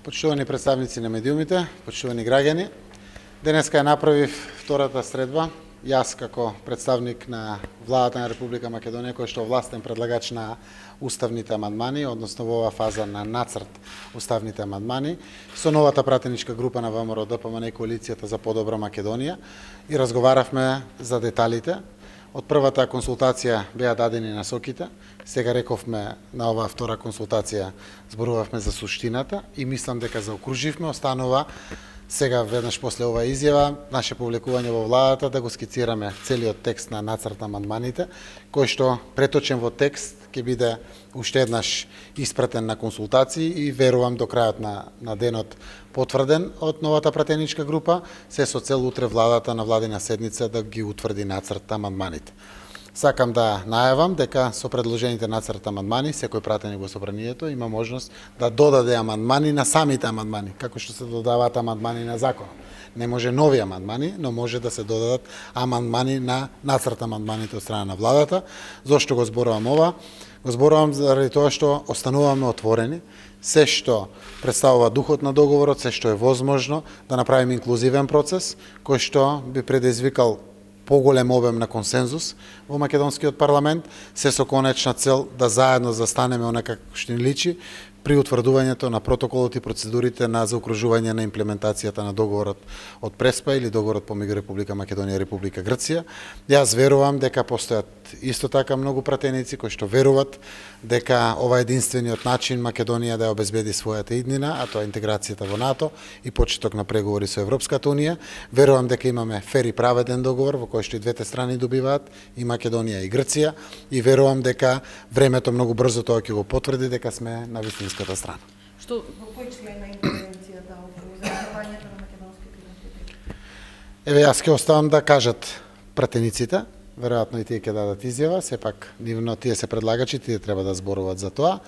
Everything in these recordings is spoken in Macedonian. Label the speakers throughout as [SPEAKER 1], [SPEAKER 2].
[SPEAKER 1] Почитувани представници на медиумите, почитувани граѓани, денеска ја направив втората средба. Јас како представник на владата на Република Македонија, кој што властен предлагач на уставните амандмани, односно во оваа фаза на нацрт уставните амандмани, со новата пратеничка група на ВМРО ДПМН и Коалицијата за подобра Македонија и разговаравме за деталите. Од првата консултација беа дадени насоките, сега рековме на оваа втора консултација зборувавме за суштината и мислам дека заокруживме, останува сега веднаш после оваа изјава наше публикување во владата да го скицираме целиот текст на нацрт на амандманите, кој што преточен во текст ќе биде уште еднаш испратен на консултации и верувам до крајот на денот потврден од новата пратеничка група, се со цел утре владата на владина седница да ги утврди нацрт амандманите. Сакам да најавам дека со предложените нацрт амандмани секој пратеник во собранието има можност да додаде амандмани на самите амандмани, како што се додаваат амандмани на закон. Не може нови амандмани, но може да се додадат амандмани на нацрт амандманите од страна на владата. Зошто го зборувам ова? Го зборувам заради тоа што остануваме отворени. Се што представува духот на договорот, се што е возможно да направиме инклузивен процес, кој што би предизвикал поголем обем на консензус во македонскиот парламент, се со конечна цел да заедно застанеме онака како што ни личи при утврдувањето на протоколот и процедурите на заокружување на имплементацијата на договорот од Преспа или договорот помеѓу Република Македонија и Република Грција. Јас верувам дека постојат исто така многу пратеници кои што веруват дека ова е единствениот начин Македонија да ја обезбеди својата иднина, а тоа е интеграцијата во НАТО и почеток на преговори со Европската унија. Верувам дека имаме фер и праведен договор во кој што и двете страни добиваат, и Македонија и Грција, и верувам дека времето многу брзо тоа ќе го потврди дека сме на вистинската страна.
[SPEAKER 2] Што во кој член на интервенцијата околу заеднувањето на македонските идентитети?
[SPEAKER 1] Еве јас ќе оставам да кажат пратениците, веројатно и тие ќе дадат изјава, сепак нивно тие се предлагачи, тие треба да зборуваат за тоа.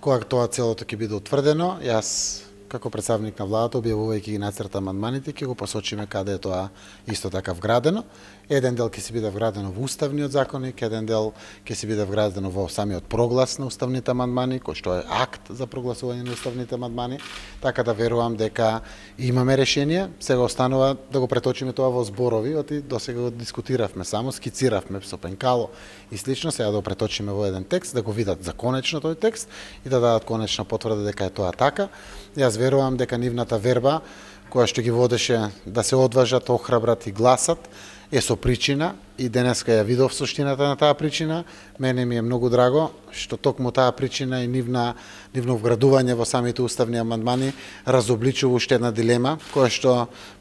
[SPEAKER 1] Кога тоа целото ќе биде утврдено, јас како представник на владата, објавувајќи ги нацрт амандманите, ќе го посочиме каде е тоа исто така вградено. Еден дел ќе се биде вградено во уставниот законник, еден дел ќе се биде вградено во самиот проглас на уставните амандмани, кој што е акт за прогласување на уставните амандмани, така да верувам дека имаме решение. Сега останува да го преточиме тоа во зборови, оти досега го дискутиравме, само скициравме со пенкало и слично, сега да го преточиме во еден текст, да го видат за конечно тој текст и да дадат конечна потврда дека е тоа така. Јас верувам дека нивната верба, која што ги водеше да се одважат, охрабрат и гласат, е со причина и денеска ја видов суштината на таа причина. Мене ми е многу драго што токму таа причина и нивно вградување во самите уставни амандмани разобличува уште една дилема која што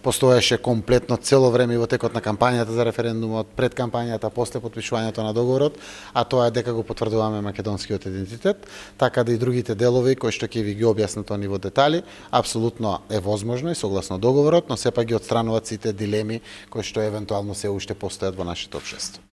[SPEAKER 1] постоеше комплетно цело време во текот на кампањата за референдумот, пред кампањата, после потпишувањето на договорот, а тоа е дека го потврдуваме македонскиот идентитет, така да и другите делови кои што ќе ви ги објаснат они во детали, апсолутно е возможно и согласно договорот, но сепак ги отстрануваат сите дилеми кои што евентуално се уште постојат во нашето општество.